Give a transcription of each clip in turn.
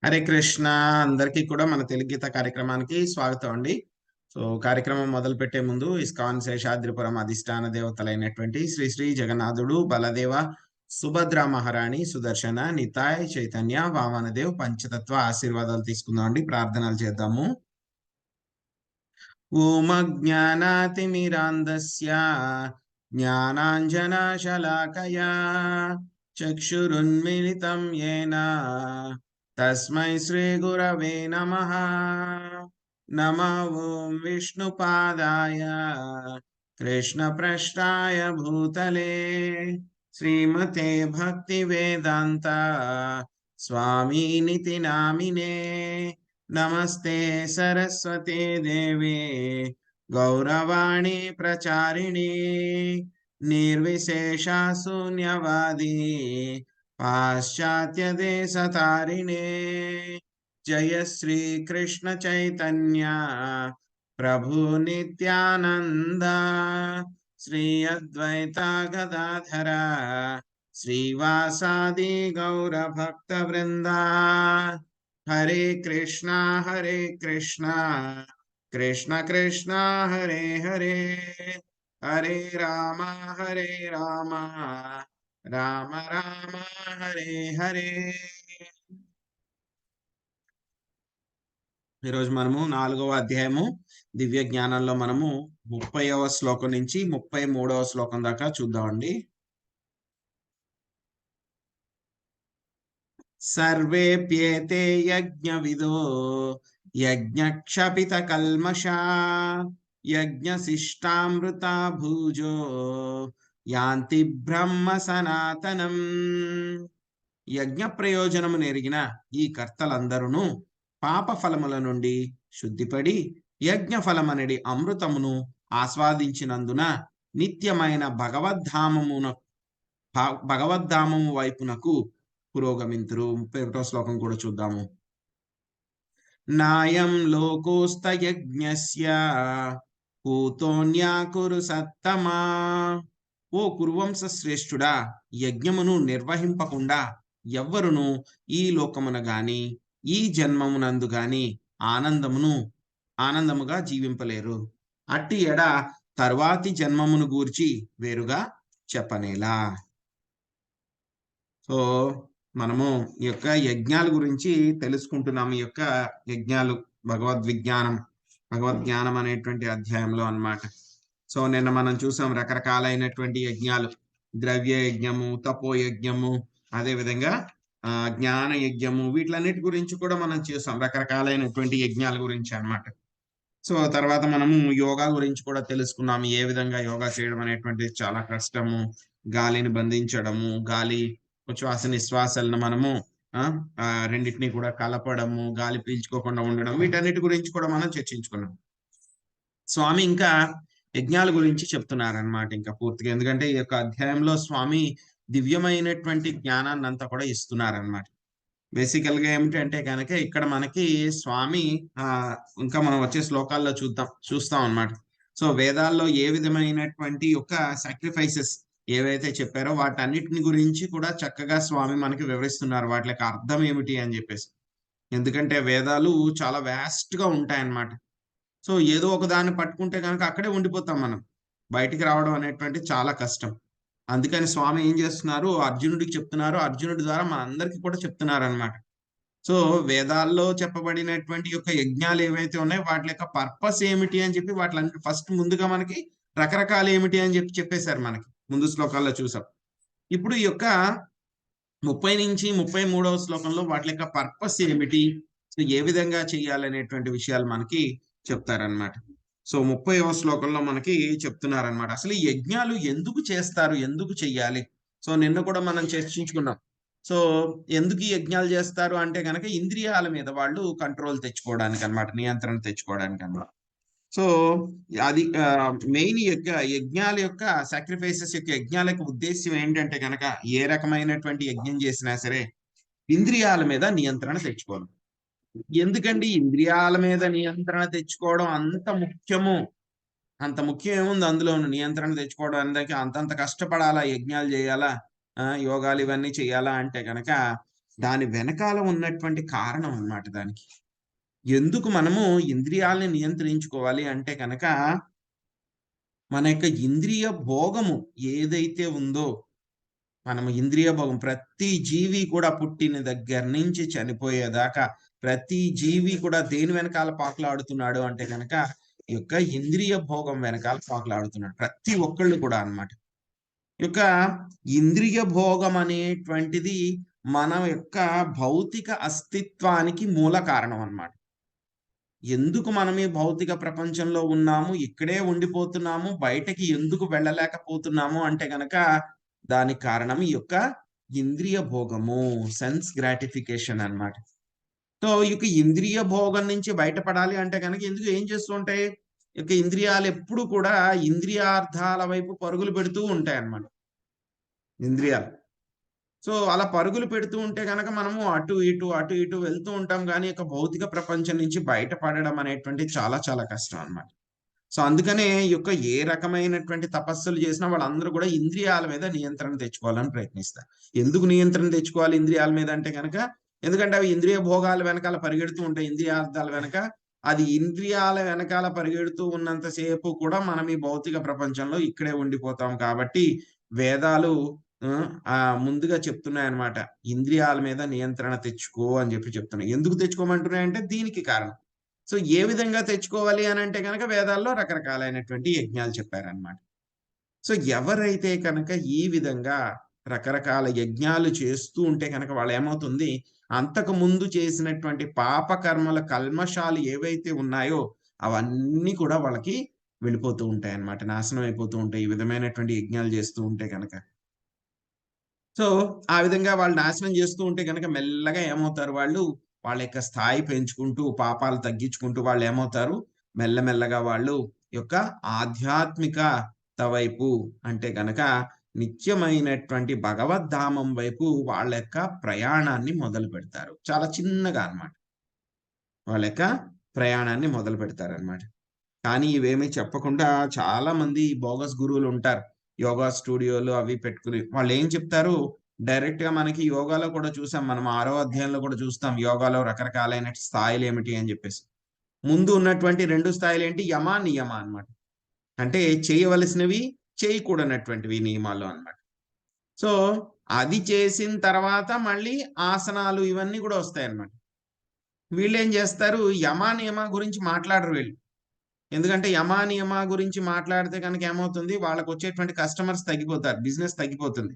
హరే కృష్ణ. అందరికీ కూడా మన తెలుగు గీత కార్యక్రమానికి స్వాగతం అండి. కార్యక్రమం మొదలు పెట్టే ముందు ఇస్కాన్ శేషాద్రిపురం అధిష్టాన దేవతలైనటువంటి శ్రీ శ్రీ జగన్నాథుడు, బలదేవ, సుభద్ర మహారాణి, సుదర్శన, నితాయ్, చైతన్య, వామనదేవ్ పంచతత్వ ఆశీర్వాదాలు తీసుకుందాం అండి. ప్రార్థనలు చేద్దాము. ఓం అజ్ఞానాతిమిరాంధస్య జ్ఞానాంజనశలాకయా చక్షురున్మిళితం యేన తస్మై శ్రీ గురవే నమః. నమో ఓం విష్ణుపాదాయ కృష్ణప్రష్టాయ భూతలే శ్రీమతే భక్తి వేదాంత స్వామినితి నామినే. నమస్తే సరస్వతే దేవే గౌరవాణి ప్రచారిణి నిర్విశేష శూన్యవాది పాశ్చాత్య దేశతారిణే. జయ శ్రీ కృష్ణ చైతన్య ప్రభు నిత్యానంద శ్రీ అద్వైత గదాధర శ్రీవాసాది గౌర భక్త వృంద. హరే కృష్ణ కృష్ణ కృష్ణ హరే హరే, హరే రామ రామ రామ హరే హరే. ఈరోజు మనము 4వ అధ్యాయము దివ్య జ్ఞానంలో మనము 30వ శ్లోకం నుంచి 33వ శ్లోకం దాకా చూద్దామండి. సర్వేప్యేతే యజ్ఞవిదో యజ్ఞక్షపిత కల్మషా యజ్ఞశిష్టామృత భూజో యాంతి బ్రహ్మ సనాతనం. యజ్ఞ ప్రయోజనము నెరిగిన ఈ కర్తలందరూ పాప ఫలముల నుండి శుద్ధిపడి యజ్ఞ ఫలమనడి అమృతమును ఆస్వాదించినందున నిత్యమైన భగవద్ధామము వైపునకు పురోగమింతురు. 31వ శ్లోకం కూడా చూద్దాము. నాయం లోకోస్త యజ్ఞస్య పూతోన్యా కురు సత్తమా. ఓ కురువంశ శ్రేష్ఠుడా, యజ్ఞమును నిర్వహింపకుండా ఎవ్వరును ఈ లోకమున గాని ఈ జన్మమునందు గాని ఆనందముగా జీవింపలేరు. అట్టి ఎడ తరువాతి జన్మమును గూర్చి వేరుగా చెప్పనేలా. మనము ఈ యొక్క యజ్ఞాల గురించి తెలుసుకుంటున్నాము. ఈ యొక్క యజ్ఞాలు భగవద్జ్ఞానం అనేటువంటి అధ్యాయంలో అన్నమాట. నిన్న మనం చూసాం రకరకాలైనటువంటి యజ్ఞాలు, ద్రవ్య యజ్ఞము, తపో యజ్ఞము, అదే విధంగా జ్ఞాన యజ్ఞము, వీటిలన్నిటి గురించి కూడా మనం చూసాం, రకరకాలైనటువంటి యజ్ఞాల గురించి అన్నమాట. తర్వాత మనము యోగా గురించి కూడా తెలుసుకున్నాము. ఏ విధంగా యోగా చేయడం అనేటువంటిది చాలా కష్టము, గాలిని బంధించడము, గాలి ఉచ్ఛ్వాస నిశ్వాసాలను మనము రెండింటినీ కూడా కలపడము, గాలి పీల్చుకోకుండా ఉండడం, వీటన్నిటి గురించి కూడా మనం చర్చించుకున్నాం. స్వామి ఇంకా యజ్ఞాల గురించి చెప్తున్నారనమాట ఇంకా పూర్తిగా. ఎందుకంటే ఈ యొక్క అధ్యాయంలో స్వామి దివ్యమైనటువంటి జ్ఞానాన్ని అంతా కూడా ఇస్తున్నారనమాట. బేసికల్ గా ఏమిటంటే కనుక ఇక్కడ మనకి స్వామి ఇంకా మనం వచ్చే శ్లోకాల్లో చూస్తాం అన్నమాట. వేదాల్లో ఏ విధమైనటువంటి యొక్క సాక్రిఫైసెస్ ఏవైతే చెప్పారో వాటన్నిటిని గురించి కూడా చక్కగా స్వామి మనకి వివరిస్తున్నారు, వాటి యొక్క అర్థం ఏమిటి అని చెప్పేసి. ఎందుకంటే వేదాలు చాలా వ్యాస్ట్ గా ఉంటాయన్నమాట. ఏదో ఒక దాన్ని పట్టుకుంటే కనుక అక్కడే ఉండిపోతాం మనం, బయటికి రావడం అనేటువంటి చాలా కష్టం. అందుకని స్వామి ఏం చేస్తున్నారు, అర్జునుడికి చెప్తున్నారు, అర్జునుడి ద్వారా మన అందరికీ కూడా చెప్తున్నారు అనమాట. వేదాల్లో చెప్పబడినటువంటి యొక్క యజ్ఞాలు ఏవైతే ఉన్నాయో వాటి యొక్క పర్పస్ ఏమిటి అని చెప్పి వాటి ఫస్ట్ ముందుగా మనకి రకరకాలు ఏమిటి అని చెప్పేశారు, మనకి ముందు శ్లోకాల్లో చూసాం. ఇప్పుడు ఈ యొక్క 30 నుంచి 33వ శ్లోకంలో వాటి యొక్క పర్పస్ ఏమిటి, ఏ విధంగా చేయాలనేటువంటి విషయాలు మనకి చెప్తారనమాట. 30వ శ్లోకంలో మనకి చెప్తున్నారనమాట అసలు ఈ యజ్ఞాలు ఎందుకు చేస్తారు, ఎందుకు చెయ్యాలి. నిన్న కూడా మనం చర్చించుకున్నాం. ఎందుకు ఈ యజ్ఞాలు చేస్తారు అంటే కనుక ఇంద్రియాల మీద వాళ్ళు కంట్రోల్ తెచ్చుకోవడానికి అనమాట, నియంత్రణ తెచ్చుకోవడానికి అనమాట. అది మెయిన్ యజ్ఞాల యొక్క సాక్రిఫైసెస్ యొక్క యజ్ఞాల యొక్క ఉద్దేశ్యం ఏంటంటే కనుక ఏ రకమైనటువంటి యజ్ఞం చేసినా సరే ఇంద్రియాల మీద నియంత్రణ తెచ్చుకోవడం. ఎందుకండి ఇంద్రియాల మీద నియంత్రణ తెచ్చుకోవడం అంత ముఖ్యము, అంత ముఖ్యం ఏముంది అందులో నియంత్రణ తెచ్చుకోవడం అందరికి అంతంత కష్టపడాలా, యజ్ఞాలు చేయాలా, యోగాలు ఇవన్నీ చేయాలా అంటే కనుక దాని వెనకాల ఉన్నటువంటి కారణం అన్నమాట దానికి. ఎందుకు మనము ఇంద్రియాలని నియంత్రించుకోవాలి అంటే కనుక, మన యొక్క ఇంద్రియ భోగము ఏదైతే ఉందో, మనము ఇంద్రియ భోగం ప్రతి జీవి కూడా పుట్టిన దగ్గర నుంచి చనిపోయేదాకా ప్రతి జీవి కూడా దేని వెనకాల పాకులాడుతున్నాడు అంటే కనుక, ఈ యొక్క ఇంద్రియ భోగం వెనకాల పాకులాడుతున్నాడు ప్రతి ఒక్కళ్ళు కూడా అన్నమాట. యొక్క ఇంద్రియ భోగం అనేటువంటిది మన యొక్క భౌతిక అస్తిత్వానికి మూల కారణం అన్నమాట. ఎందుకు మనం ఈ భౌతిక ప్రపంచంలో ఉన్నాము, ఇక్కడే ఉండిపోతున్నాము, బయటకి ఎందుకు వెళ్ళలేకపోతున్నాము అంటే గనక, దానికి కారణం ఈ యొక్క ఇంద్రియ భోగము, సెన్స్ గ్రాటిఫికేషన్ అన్నమాట. సో ఈ యొక్క ఇంద్రియ భోగం నుంచి బయటపడాలి అంటే గనక ఎందుకు ఏం చేస్తూ ఉంటాయి? ఈ యొక్క ఇంద్రియాలు ఎప్పుడు కూడా ఇంద్రియార్థాల వైపు పరుగులు పెడుతూ ఉంటాయన్నమాట. ఇంద్రియాలు. సో అలా పరుగులు పెడుతూ ఉంటే గనక మనము అటు ఇటు వెళ్తూ ఉంటాం గానీ, యొక్క భౌతిక ప్రపంచం నుంచి బయటపడడం అనేటువంటిది చాలా చాలా కష్టం అన్నమాట. సో అందుకనే ఈ యొక్క ఏ రకమైనటువంటి తపస్సులు చేసినా వాళ్ళందరూ కూడా ఇంద్రియాల మీద నియంత్రణ తెచ్చుకోవాలని ప్రయత్నిస్తారు. ఎందుకు నియంత్రణ తెచ్చుకోవాలి ఇంద్రియాల మీద అంటే గనక, ఎందుకంటే అవి ఇంద్రియ భోగాల వెనకాల పరిగెడుతూ ఉంటాయి. ఇంద్రియార్థాల వెనక. అది ఇంద్రియాల వెనకాల పరిగెడుతూ ఉన్నంత సేపు కూడా మనం ఈ భౌతిక ప్రపంచంలో ఇక్కడే ఉండిపోతాం కాబట్టి, వేదాలు ముందుగా చెప్తున్నాయన్నమాట. ఇంద్రియాల మీద నియంత్రణ తెచ్చుకో అని చెప్తున్నాయి. ఎందుకు తెచ్చుకోమంటున్నాయంటే దీనికి కారణం. సో ఏ విధంగా తెచ్చుకోవాలి అని అంటే గనక వేదాల్లో రకరకాలైనటువంటి యజ్ఞాలు చెప్పారన్నమాట. సో ఎవరైతే కనుక ఈ విధంగా రకరకాల యజ్ఞాలు చేస్తూ ఉంటే కనుక వాళ్ళేమవుతుంది, అంతకు ముందు చేసినటువంటి పాప కర్మల కల్మషాలు ఏవైతే ఉన్నాయో అవన్నీ కూడా వాళ్ళకి వెళ్ళిపోతూ ఉంటాయన్నమాట. నాశనం అయిపోతూ ఉంటాయి. ఈ విధమైనటువంటి యజ్ఞాలు చేస్తూ ఉంటే గనక. సో ఆ విధంగా వాళ్ళు నాశనం చేస్తూ ఉంటే గనక మెల్లగా ఏమవుతారు వాళ్ళు, వాళ్ళ యొక్క స్థాయి పెంచుకుంటూ, పాపాలు తగ్గించుకుంటూ వాళ్ళేమవుతారు, మెల్లమెల్లగా వాళ్ళు యొక్క ఆధ్యాత్మికత వైపు అంటే గనక నిత్యమైనటువంటి భగవద్ధామం వైపు వాళ్ళ యొక్క ప్రయాణాన్ని మొదలుపెడతారు. చాలా చిన్నగా అన్నమాట. వాళ్ళ యొక్క ప్రయాణాన్ని మొదలుపెడతారన్నమాట. కానీ ఇవేమీ చెప్పకుండా చాలా మంది బోగస్ గురువులుంటారు. యోగా స్టూడియోలు అవి పెట్టుకుని. వాళ్ళేం చెప్తారు, డైరెక్ట్‌గా మనకి యోగాలో కూడా చూసాం. మనం 6వ అధ్యాయంలో కూడా చూస్తాం. యోగాలో రకరకాలైన స్థాయిలేమిటి అని జెప్పేసి. ముందు ఉన్నటువంటి 2 స్థాయిలేంటి? యమ, నియమ అన్నమాట. అంటే చేయవలసినవి, చేయకూడనటువంటివి నియమాలు అన్నమాట. సో, అది చేసిన తర్వాత మళ్ళీ ఆసనాలు ఇవన్నీ గూడా వస్తాయన్నమాట. వీళ్ళేం జేస్తారు, యమ, నియమ గురించి మాట్లాడరు వీళ్ళు. ఎందుకంటే యమ, నియమ గురించి మాట్లాడితే గనక ఏమవుతుంది, వాళ్ళకొచ్చేటువంటి కస్టమర్స్ తగ్గిపోతారు. బిజినెస్ తగ్గిపోతుంది.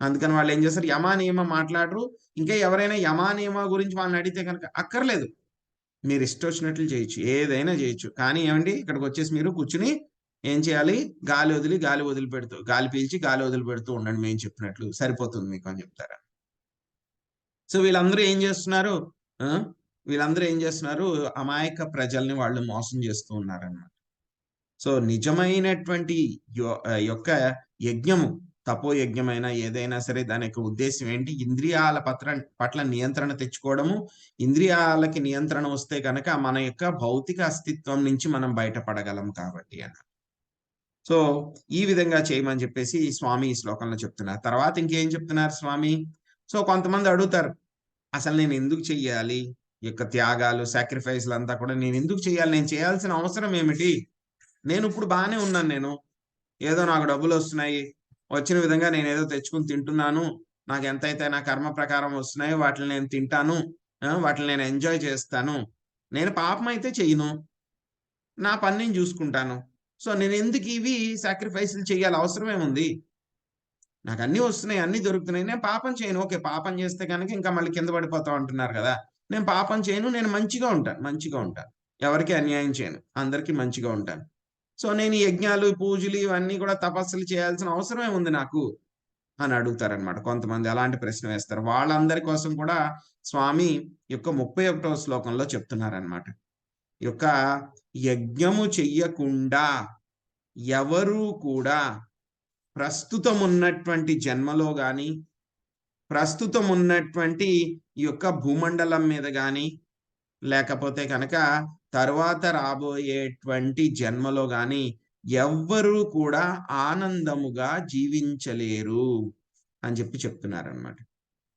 అందుకని వాళ్ళేం చేస్తారు, యమ, నియమ మాట్లాడరు. ఇంకా ఎవరైనా యమ, నియమ గురించి వాళ్ళని అడిగితే గనక అక్కర్లేదు. మీరు ఇష్టమొచ్చినట్లు చేయొచ్చు. ఏదైనా చేయొచ్చు. కానీ ఏవండి ఇక్కడికొచ్చేసి మీరు కూర్చొని ఏం చేయాలి, గాలి వదిలిపెడుతూ గాలి పీల్చి గాలి వదిలిపెడుతూ ఉండండి మేము చెప్పినట్లు. సరిపోతుంది మీకు అని చెప్తారు. సో వీళ్ళందరూ ఏం చేస్తున్నారు, ఆ! వీళ్ళందరూ ఏం చేస్తున్నారు, అమాయక ప్రజల్ని వాళ్ళు మోసం చేస్తూ ఉన్నారన్నమాట. సో నిజమైనటువంటి యొక్క యజ్ఞము, తపోయజ్ఞమైనా ఏదైనా సరే దాని యొక్క ఉద్దేశ్యం ఏంటి? ఇంద్రియాల పట్ల నియంత్రణ తెచ్చుకోవడము. ఇంద్రియాలకి నియంత్రణ వస్తే గనక మన యొక్క భౌతిక అస్తిత్వం నుంచి మనం బయటపడగలం కాబట్టి అన్నారు. సో ఈ విధంగా చేయమని చెప్పేసి స్వామి ఈ శ్లోకంలో చెప్తున్నారు. తర్వాత ఇంకేం చెప్తున్నారు స్వామి? సో కొంతమంది అడుగుతారు, అసలు నేను ఎందుకు చెయ్యాలి? ఈ యొక్క త్యాగాలు, సాక్రిఫైస్‌లంతా కూడా నేను ఎందుకు చేయాలి? నేను చేయాల్సిన అవసరం ఏమిటి? నేను ఇప్పుడు బానే ఉన్నాను నేను. ఏదో నాకు డబ్బులొస్తున్నాయి. వచ్చిన విధంగా నేనేదో తెచ్చుకొని తింటున్నాను. నాకెంతైతే నా కర్మ ప్రకారం వస్తున్నాయో వాటిని నేను తింటాను. వాటిని నేను ఎంజాయ్ చేస్తాను. నేను పాపమైతే చెయ్యను. నా పని నేను జూసుకుంటాను. సో, నేనెందుకు ఇవి సాక్రిఫైస్‌లు చెయ్యాలి? అవసరమేముంది? నాకన్నీ వస్తున్నాయి. అన్నీ దొరుకుతున్నాయి. నేను పాపం చేయను. ఓకే. పాపం చేస్తే గనక ఇంకా మళ్ళీ కింద పడిపోతాం అంటున్నారు గదా! నేను పాపం చేయను. నేను మంచిగా ఉంటాను. మంచిగా ఉంటాను. ఎవరికీ అన్యాయం చేయను. అందరికీ మంచిగా ఉంటాను. సో, నేను ఈ యజ్ఞాలు, పూజలు ఇవన్నీ కూడా తపస్సులు చేయాల్సిన అవసరం ఏముంది నాకు? అని అడుగుతారనమాట. కొంతమంది అలాంటి ప్రశ్న వేస్తారు. వాళ్ళందరి కోసం కూడా స్వామి యొక్క 31వ శ్లోకంలో చెప్తున్నారనమాట. ఈ యొక్క యజ్ఞము చెయ్యకుండా ఎవరు కూడా ప్రస్తుతం ఉన్నటువంటి జన్మలో గాని, ప్రస్తుతం ఉన్నటువంటి ఈ యొక్క భూమండలం మీద గాని, లేకపోతే కనుక తరువాత రాబోయేటువంటి జన్మలో గాని ఎవ్వరూ కూడా ఆనందముగా జీవించలేరు అని చెప్తున్నారన్నమాట.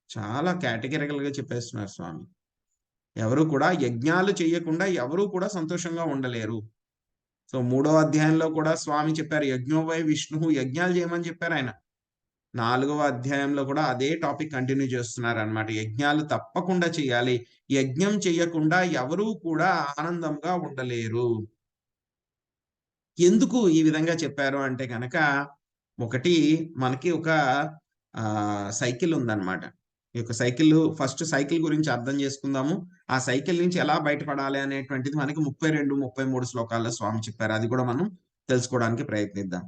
చాలా కేటగిరికల్‌గా చెప్పేస్తున్నారు స్వామి. ఎవరు కూడా యజ్ఞాలు చెయ్యకుండా ఎవరు కూడా సంతోషంగా ఉండలేరు. సో, మూడో అధ్యాయంలో కూడా స్వామి చెప్పారు. యజ్ఞో వై విష్ణుః యజ్ఞాలు చేయమని చెప్పారాయన. నాలుగవ అధ్యాయంలో కూడా అదే టాపిక్ కంటిన్యూ చేస్తున్నారనమాట. యజ్ఞాలు తప్పకుండా చేయాలి. యజ్ఞం చెయ్యకుండా ఎవరు కూడా ఆనందంగా ఉండలేరు. ఎందుకు ఈ విధంగా చెప్పారు అంటే గనక, ఒకటి మనకి ఒక సైకిల్ ఉందన్నమాట. ఈ యొక్క ఫస్ట్ సైకిల్ గురించి అర్థం చేసుకుందాము. ఆ సైకిల్ నుంచి ఎలా బయటపడాలి అనేటువంటిది మనకి 32, 33 శ్లోకాల్లో స్వామి చెప్పారు. అది కూడా మనం తెలుసుకోవడానికి ప్రయత్నిద్దాం.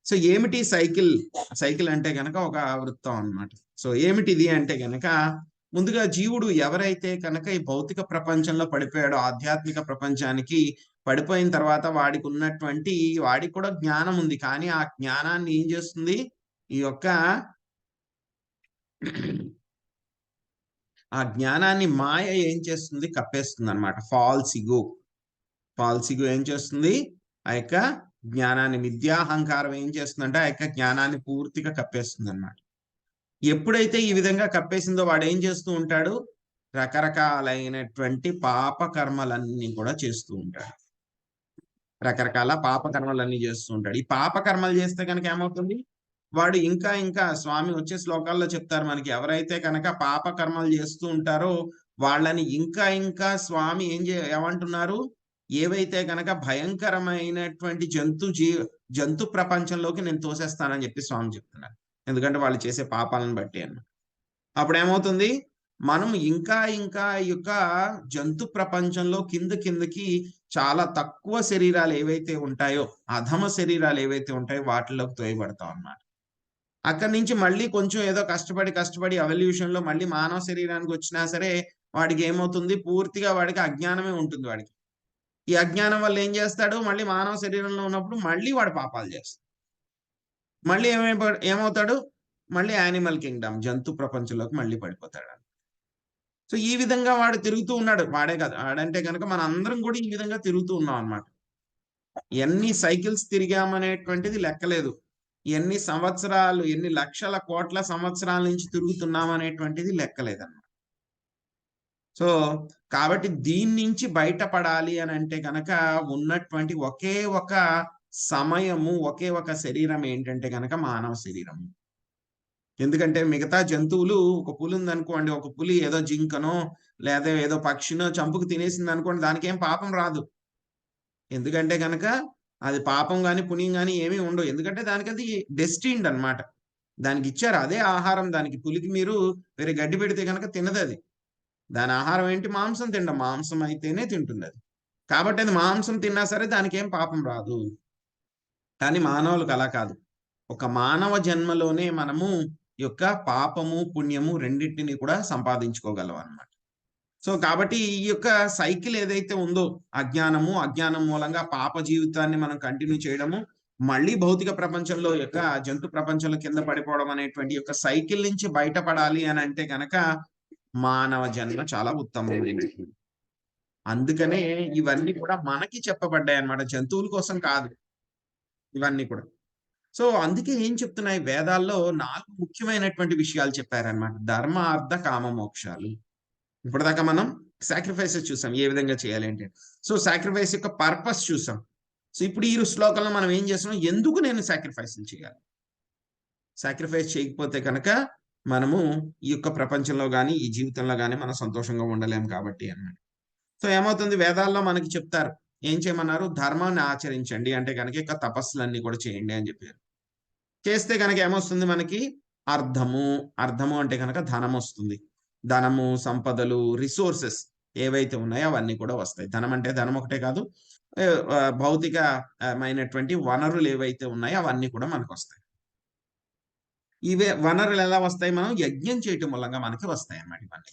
సో, ఏమిటి సైకిల్? సైకిల్ అంటే గనక ఒక వృత్తం అన్నమాట. సో, ఏమిటిది అంటే గనక, ముందుగా జీవుడు ఎవరైతే కనుక ఈ భౌతిక ప్రపంచంలో పడిపోయాడో, ఆధ్యాత్మిక ప్రపంచానికి పడిపోయిన తర్వాత వాడికి కూడా జ్ఞానం ఉంది. కానీ ఆ జ్ఞానాన్ని ఏం చేస్తుంది? ఈ యొక్క ఆ జ్ఞానాన్ని మాయ ఏం చేస్తుంది? కప్పేస్తుందన్నమాట. ఫాల్స్ ఇగో ఏం చేస్తుంది? ఆ యొక్క జ్ఞానాన్ని మిథ్యాహంకారం ఏం చేస్తుందంటే, ఆ యొక్క జ్ఞానాన్ని పూర్తిగా కప్పేస్తుందన్నమాట. ఎప్పుడైతే ఈ విధంగా కప్పేసిందో వాడేం చేస్తూ ఉంటాడు? రకరకాలైనటువంటి పాప కర్మలన్నీ కూడా చేస్తూ ఉంటాడు. రకరకాల పాప కర్మలన్నీ చేస్తూ ఉంటాడు. ఈ పాప కర్మలు చేస్తే గనక ఏమవుతుంది? వాడు ఇంకా ఇంకా స్వామి వచ్చే శ్లోకాల్లో చెప్తారు మనకి. ఎవరైతే కనుక పాప కర్మలు చేస్తూ ఉంటారో వాళ్ళని ఇంకా ఇంకా స్వామి ఏమంటున్నారు? ఏవైతే గనక భయంకరమైనటువంటి జంతు ప్రపంచంలోకి నేను తోసేస్తానని చెప్పి స్వామి చెప్తున్నారు. ఎందుకంటే వాళ్ళు చేసే పాపాలను బట్టి అన్నమాట. అప్పుడేమవుతుంది? మనం ఇంకా ఇంకా ఈ యొక్క జంతు ప్రపంచంలో కిందకి చాలా తక్కువ శరీరాలు ఏవైతే ఉంటాయో, అధమ శరీరాలు ఏవైతే ఉంటాయో వాటిలోకి తోయబడతాం అన్నమాట. అక్కడి నుంచి మళ్ళీ కొంచెం ఏదో కష్టపడి ఎవల్యూషన్‌లో మళ్ళీ మానవ శరీరానికొచ్చినా సరే, వాడికేమవుతుంది? పూర్తిగా వాడికి అజ్ఞానమే ఉంటుంది వాడికి. ఈ అజ్ఞానం వల్ల ఏం చేస్తాడు? మళ్ళీ మానవ శరీరంలో ఉన్నప్పుడు మళ్ళీ వాడు పాపాలు చేస్తాడు. మళ్ళీ ఏమవుతాడు? మళ్ళీ యానిమల్ కింగ్డమ్ జంతు ప్రపంచంలోకి మళ్ళీ పడిపోతాడు. సో, ఈ విధంగా వాడు తిరుగుతూ ఉన్నాడు. వాడే కాదు. వాడంటే గనక మనందరం కూడా ఈ విధంగా తిరుగుతూ ఉన్నాం అన్నమాట. ఎన్ని సైకిల్స్ తిరిగామనేటువంటిది లెక్కలేదు. ఎన్ని సంవత్సరాలు, ఎన్ని లక్షల కోట్ల సంవత్సరాల నుంచి తిరుగుతున్నామనేటువంటిది లెక్కలేదన్నమాట. సో, కాబట్టి దీన్నించి బయటపడాలి అనంటే గనక ఉన్నటువంటి ఒకే ఒక సమయము, ఒకే ఒక శరీరం ఏంటంటే గనక మానవ శరీరము. ఎందుకంటే మిగతా జంతువులు ఒక పులి ఉందనుకోండి. ఒక పులి ఏదో జింకనో, లేదా ఏదో పక్షినో చంపుకు తినేసిందనుకోండి. దానికేం పాపం రాదు. ఎందుకంటే గనక అది పాపం గాని, పుణ్యం గాని ఏమి ఉండవు. ఎందుకంటే దానికది డెస్టిన్డ్ అన్నమాట. దానికిచ్చారు. అదే ఆహారం దానికి. పులికి మీరు వేరే గడ్డి పెడితే గనక తినదది. దాని ఆహారం ఏంటి? మాంసం తినడం. మాంసం అయితేనే తింటుందది. కాబట్టి అది మాంసం తిన్నా సరే దానికేం పాపం రాదు. కానీ మానవులకు అలా కాదు. ఒక మానవ జన్మలోనే మనము ఈ యొక్క పాపము, పుణ్యము రెండిటిని కూడా సంపాదించుకోగలం అన్నమాట. సో, కాబట్టి ఈ యొక్క సైకిల్ ఏదైతే ఉందో అజ్ఞానం మూలంగా పాప జీవితాన్ని మనం కంటిన్యూ చేయడము, మళ్ళీ భౌతిక ప్రపంచంలో యొక్క జంతు ప్రపంచంలో కింద పడిపోవడం అనేటువంటి యొక్క సైకిల్ నుంచి బయటపడాలి అనంటే గనక మానవ జన్మ చాలా ఉత్తమమైనది. అందుకనే ఇవన్నీ కూడా మనకి చెప్పబడ్డాయన్నమాట. జంతువుల కోసం కాదు ఇవన్నీ కూడా. సో, అందుకే ఏం చెప్తున్నాయి వేదాల్లో 4 ముఖ్యమైనటువంటి విషయాలు చెప్పారన్నమాట. ధర్మ, అర్థ, కామ, మోక్షాలు. ఇప్పటిదాకా మనం సాక్రిఫైసెస్ చూసాం. ఏ విధంగా చేయాలి ఏంటి అని. సో, సాక్రిఫైస్ యొక్క పర్పస్ చూసాం. సో, ఇప్పుడు ఈ శ్లోకంలో మనం ఏం చేస్తున్నాం? ఎందుకు నేను సాక్రిఫైస్‌లు చేయాలి? సాక్రిఫైస్ చేయకపోతే కనుక మనము ఈ యొక్క ప్రపంచంలో గాని, ఈ జీవితంలో గాని మనం సంతోషంగా ఉండలేము కాబట్టి అన్నమాట. సో, ఏమవుతుంది వేదాల్లో మనకి చెప్తారు. ఏం చేయమన్నారు? ధర్మాన్ని ఆచరించండి అంటే గనక ఇక తపస్సులన్నీ కూడా చేయండి అని చెప్పారు. చేస్తే గనక ఏమొస్తుంది మనకి? అర్థము. అర్థము అంటే గనక ధనమొస్తుంది. ధనము, సంపదలు, రిసోర్సెస్ ఏవైతే ఉన్నాయో అవన్నీ కూడా వస్తాయి. ధనం అంటే ధనం ఒకటే కాదు. భౌతిక మైనటువంటి వనరులు ఏవైతే ఉన్నాయో అవన్నీ కూడా మనకొస్తాయి. ఇవే వనరులు ఎలా వస్తాయి? మనం యజ్ఞం చేయటం మూలంగా మనకి వస్తాయన్నమాట ఇవన్నీ.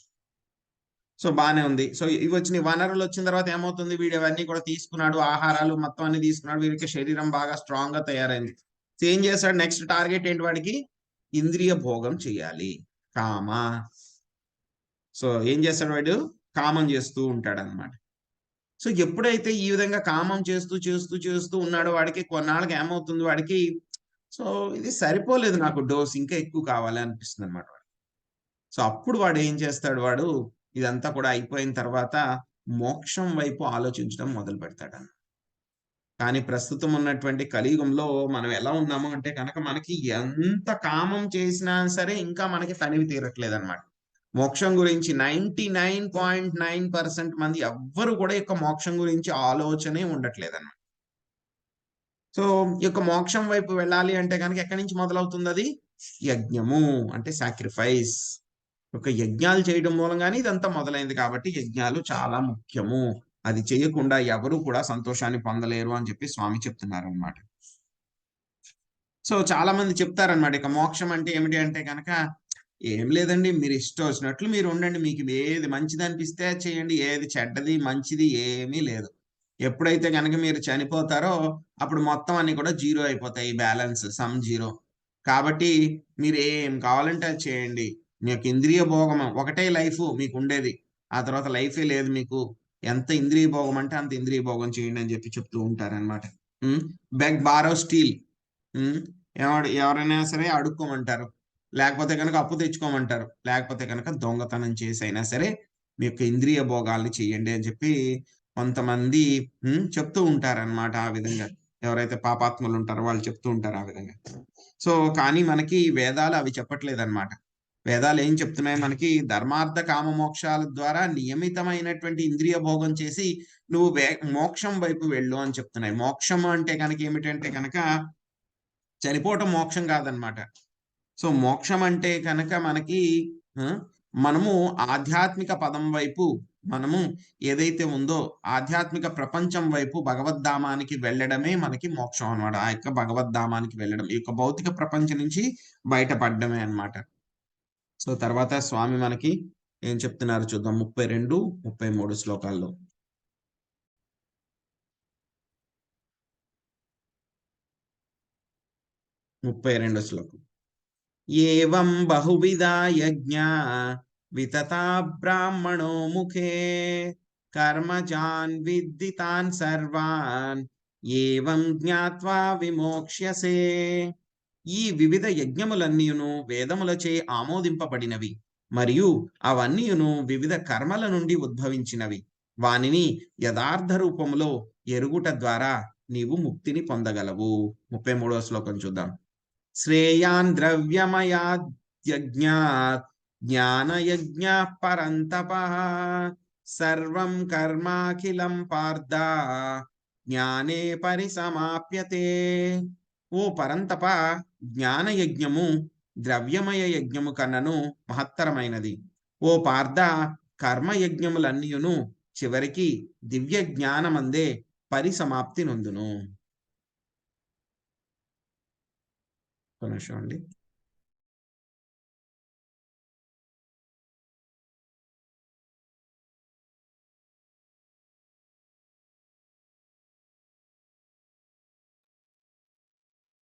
సో, బానే ఉంది. సో, ఇవొచ్చినియి వనరులొచ్చిన తర్వాత ఏమవుతుంది? వీడు అవన్నీ కూడా తీసుకున్నాడు. ఆహారాలు మొత్తం అన్నీ తీసుకున్నాడు. వీడికి శరీరం బాగా స్ట్రాంగ్‌గా తయారైంది. సో, ఏం చేశాడు? నెక్స్ట్ టార్గెట్ ఏంటి వాడికి? ఇంద్రియ భోగం చేయాలి. కామ. సో, ఏం చేస్తాడు వాడు? కామం చేస్తూ ఉంటాడనమాట. సో, ఎప్పుడైతే ఈ విధంగా కామం చేస్తూ ఉన్నాడో వాడికి కొన్నాళ్ళకి ఏమవుతుంది వాడికి, సో, ఇది సరిపోలేదు నాకు డోస్ ఇంకా ఎక్కువ కావాలి అనిపిస్తుందనమాట వాడికి. సో అప్పుడు వాడు ఏం చేస్తాడు, వాడు ఇదంతా కూడా అయిపోయిన తర్వాత మోక్షం వైపు ఆలోచించడం మొదలు పెడతాడు. కానీ ప్రస్తుతం ఉన్నటువంటి కలియుగంలో మనం ఎలా ఉన్నాము అంటే కనుక మనకి ఎంత కామం చేసినా సరే ఇంకా మనకి తనివి తీరట్లేదన్నమాట. మోక్షం గురించి 99.9% మంది ఎవ్వరు కూడా ఈ యొక్క మోక్షం గురించి ఆలోచనే ఉండట్లేదన్నమాట. సో ఈ యొక్క మోక్షం వైపు వెళ్ళాలి అంటే గనక ఎక్కడి నుంచి మొదలవుతుందది? యజ్ఞము అంటే సాక్రిఫైస్. ఒక యజ్ఞాలు చేయడం మూలంగానే ఇదంతా మొదలైంది కాబట్టి యజ్ఞాలు చాలా ముఖ్యము. అది చేయకుండా ఎవరు కూడా సంతోషాన్ని పొందలేరు అని చెప్పి స్వామి చెప్తున్నారనమాట. సో చాలా మంది చెప్తారనమాట. ఇక మోక్షం అంటే ఏమిటి అంటే గనక, ఏం లేదండి మీరు ఇష్టం వచ్చినట్లు మీరు ఉండండి. మీకు ఏది మంచిది అనిపిస్తే అది చేయండి. ఏది చెడ్డది, మంచిది ఏమీ లేదు. ఎప్పుడైతే గనక మీరు చనిపోతారో అప్పుడు మొత్తం అన్నీ కూడా జీరో అయిపోతాయి. Balance some zero. కాబట్టి మీరు ఏం కావాలంటే అది చేయండి. మీ యొక్క ఇంద్రియ భోగం ఒకటే లైఫు మీకుండేది. ఆ తర్వాత లైఫే లేదు మీకు. ఎంత ఇంద్రియ భోగం అంటే అంత ఇంద్రియ భోగం చేయండి అని చెప్పి చెప్తూ ఉంటారనమాట. Beg, borrow, steal. హ్మ్. ఎవరైనా సరే అడుక్కోమంటారు. లేకపోతే గనక అప్పు తెచ్చుకోమంటారు. లేకపోతే గనక దొంగతనం చేసైనా సరే మీ యొక్క ఇంద్రియ భోగాల్ని చేయండి అని చెప్పి కొంతమంది చెప్తూ ఉంటారనమాట ఆ విధంగా. ఎవరైతే పాపాత్ములు ఉంటారో వాళ్ళు చెప్తూ ఉంటారు ఆ విధంగా. సో, కానీ మనకి వేదాలు అవి చెప్పట్లేదన్నమాట. వేదాలు ఏం చెప్తున్నాయి మనకి, ధర్మార్థ కామ మోక్షాల ద్వారా నియమితమైనటువంటి ఇంద్రియ భోగం చేసి నువ్వు మోక్షం వైపు వెళ్ళు అని చెప్తున్నాయి. మోక్షం అంటే గనక ఏమిటంటే గనక చనిపోవటం మోక్షం కాదనమాట. సో, మోక్షం అంటే కనుక మనకి ఆహ్, మనము ఆధ్యాత్మిక పదం వైపు మనము ఏదైతే ఉందో, ఆధ్యాత్మిక ప్రపంచం వైపు భగవద్ధామానికి వెళ్ళడమే మనకి మోక్షం అన్నమాట. ఆ యొక్క భగవద్ధామానికి వెళ్ళడం. ఈ యొక్క భౌతిక ప్రపంచం నుంచి బయటపడడమే అన్నమాట. సో, తర్వాత స్వామి మనకి ఏం చెప్తున్నారో చూద్దాం. 32, 33 శ్లోకాల్లో. 32 శ్లోకం. ఏవం బహువిధా యజ్ఞా వితతా బ్రాహ్మణో ముఖే కర్మజాన్ విద్ధి తాన్ సర్వాన్ ఏవం జ్ఞాత్వా విమోక్ష్యసే. ఈ వివిధ యజ్ఞములన్నీయును వేదములచే ఆమోదింపబడినవి మరియు అవన్నీయును వివిధ కర్మల నుండి ఉద్భవించినవి. వానిని యథార్థ రూపములో ఎరుగుట ద్వారా నీవు ముక్తిని పొందగలవు. 33వ శ్లోకం చూద్దాం. శ్రేయాన్ ద్రవ్యమయాద్యజ్ఞాత్ జ్ఞానయజ్ఞః పరంతపః సర్వం కర్మాఖిలం పార్థ జ్ఞానే పరిసమాప్యతే. ఓ పరంతప, జ్ఞానయజ్ఞము ద్రవ్యమయ యజ్ఞము కన్నను మహత్తరమైనది. ఓ పార్థ, కర్మయజ్ఞములన్నీయును చివరికి దివ్య జ్ఞానమందే పరిసమాప్తి నొందును. ఒక నిమిషం అండి.